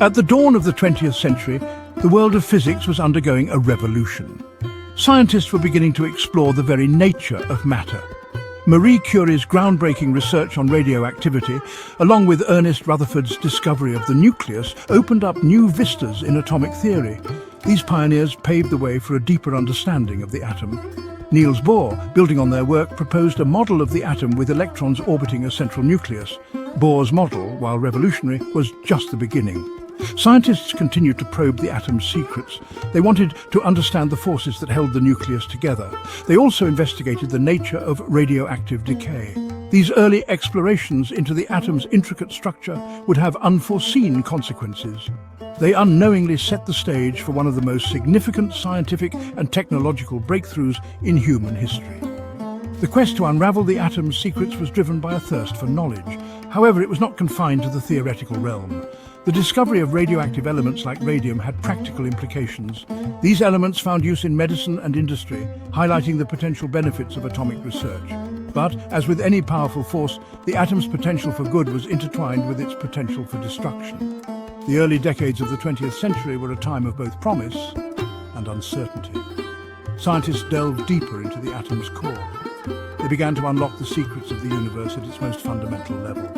At the dawn of the 20th century, the world of physics was undergoing a revolution. Scientists were beginning to explore the very nature of matter. Marie Curie's groundbreaking research on radioactivity, along with Ernest Rutherford's discovery of the nucleus, opened up new vistas in atomic theory. These pioneers paved the way for a deeper understanding of the atom. Niels Bohr, building on their work, proposed a model of the atom with electrons orbiting a central nucleus. Bohr's model, while revolutionary, was just the beginning. Scientists continued to probe the atom's secrets. They wanted to understand the forces that held the nucleus together. They also investigated the nature of radioactive decay. These early explorations into the atom's intricate structure would have unforeseen consequences. They unknowingly set the stage for one of the most significant scientific and technological breakthroughs in human history. The quest to unravel the atom's secrets was driven by a thirst for knowledge. However, it was not confined to the theoretical realm. The discovery of radioactive elements like radium had practical implications. These elements found use in medicine and industry, highlighting the potential benefits of atomic research. But, as with any powerful force, the atom's potential for good was intertwined with its potential for destruction. The early decades of the 20th century were a time of both promise and uncertainty. Scientists delved deeper into the atom's core. They began to unlock the secrets of the universe at its most fundamental level.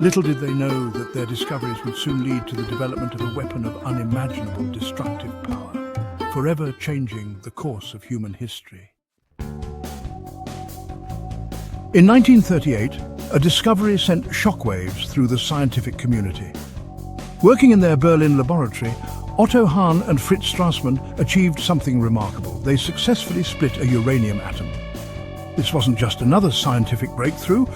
Little did they know that their discoveries would soon lead to the development of a weapon of unimaginable destructive power, forever changing the course of human history. In 1938, a discovery sent shockwaves through the scientific community. Working in their Berlin laboratory, Otto Hahn and Fritz Strassmann achieved something remarkable. They successfully split a uranium atom. This wasn't just another scientific breakthrough.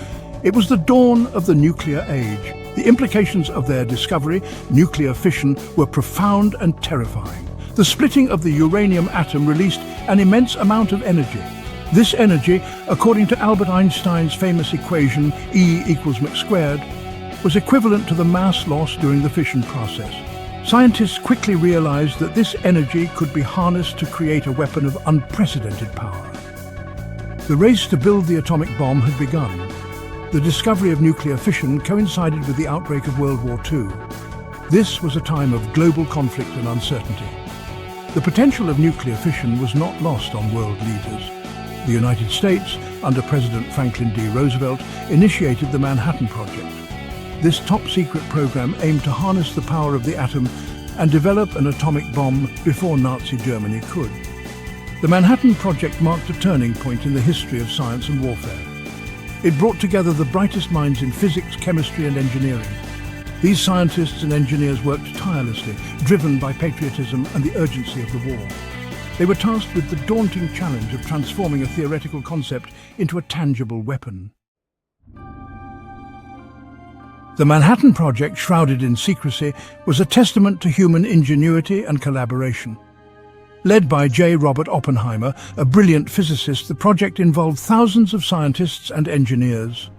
It was the dawn of the nuclear age. The implications of their discovery, nuclear fission, were profound and terrifying. The splitting of the uranium atom released an immense amount of energy. This energy, according to Albert Einstein's famous equation E equals mc squared, was equivalent to the mass loss during the fission process. Scientists quickly realized that this energy could be harnessed to create a weapon of unprecedented power. The race to build the atomic bomb had begun. The discovery of nuclear fission coincided with the outbreak of World War II. This was a time of global conflict and uncertainty. The potential of nuclear fission was not lost on world leaders. The United States, under President Franklin D. Roosevelt, initiated the Manhattan Project. This top-secret program aimed to harness the power of the atom and develop an atomic bomb before Nazi Germany could. The Manhattan Project marked a turning point in the history of science and warfare. It brought together the brightest minds in physics, chemistry and engineering. These scientists and engineers worked tirelessly, driven by patriotism and the urgency of the war. They were tasked with the daunting challenge of transforming a theoretical concept into a tangible weapon. The Manhattan Project, shrouded in secrecy, was a testament to human ingenuity and collaboration. Led by J. Robert Oppenheimer, a brilliant physicist, the project involved thousands of scientists and engineers.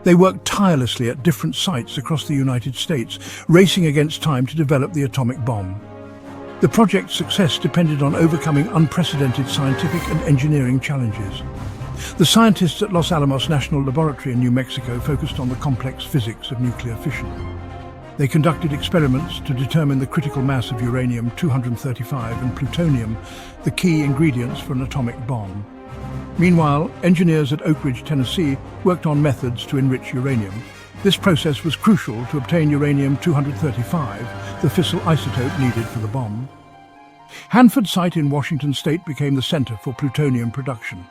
They worked tirelessly at different sites across the United States, racing against time to develop the atomic bomb. The project's success depended on overcoming unprecedented scientific and engineering challenges. The scientists at Los Alamos National Laboratory in New Mexico focused on the complex physics of nuclear fission. They conducted experiments to determine the critical mass of uranium-235 and plutonium, the key ingredients for an atomic bomb. Meanwhile, engineers at Oak Ridge, Tennessee, worked on methods to enrich uranium. This process was crucial to obtain uranium-235, the fissile isotope needed for the bomb. Hanford Site in Washington State became the center for plutonium production.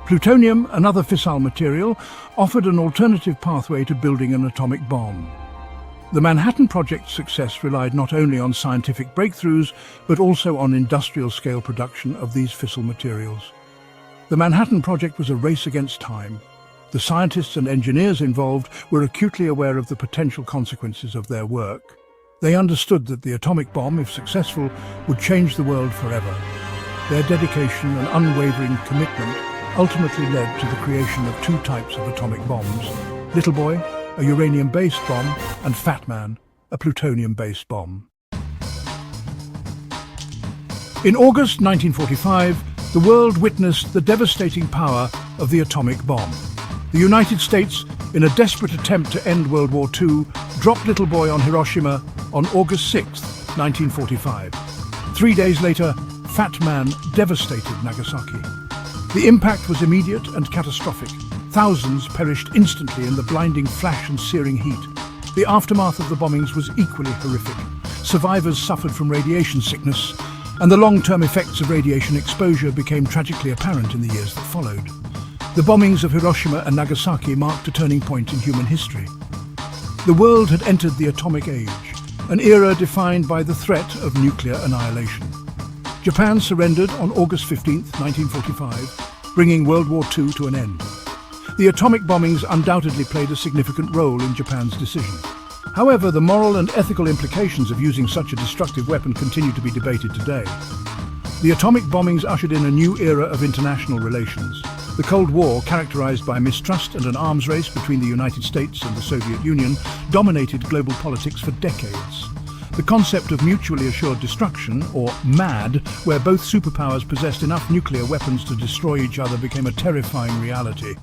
Plutonium, another fissile material, offered an alternative pathway to building an atomic bomb. The Manhattan Project's success relied not only on scientific breakthroughs, but also on industrial-scale production of these fissile materials. The Manhattan Project was a race against time. The scientists and engineers involved were acutely aware of the potential consequences of their work. They understood that the atomic bomb, if successful, would change the world forever. Their dedication and unwavering commitment ultimately led to the creation of two types of atomic bombs: Little Boy, a uranium-based bomb, and Fat Man, a plutonium-based bomb. In August 1945, the world witnessed the devastating power of the atomic bomb. The United States, in a desperate attempt to end World War II, dropped Little Boy on Hiroshima on August 6, 1945. 3 days later, Fat Man devastated Nagasaki. The impact was immediate and catastrophic. Thousands perished instantly in the blinding flash and searing heat. The aftermath of the bombings was equally horrific. Survivors suffered from radiation sickness, and the long-term effects of radiation exposure became tragically apparent in the years that followed. The bombings of Hiroshima and Nagasaki marked a turning point in human history. The world had entered the atomic age, an era defined by the threat of nuclear annihilation. Japan surrendered on August 15, 1945, bringing World War II to an end. The atomic bombings undoubtedly played a significant role in Japan's decision. However, the moral and ethical implications of using such a destructive weapon continue to be debated today. The atomic bombings ushered in a new era of international relations. The Cold War, characterized by mistrust and an arms race between the United States and the Soviet Union, dominated global politics for decades. The concept of mutually assured destruction, or MAD, where both superpowers possessed enough nuclear weapons to destroy each other, became a terrifying reality.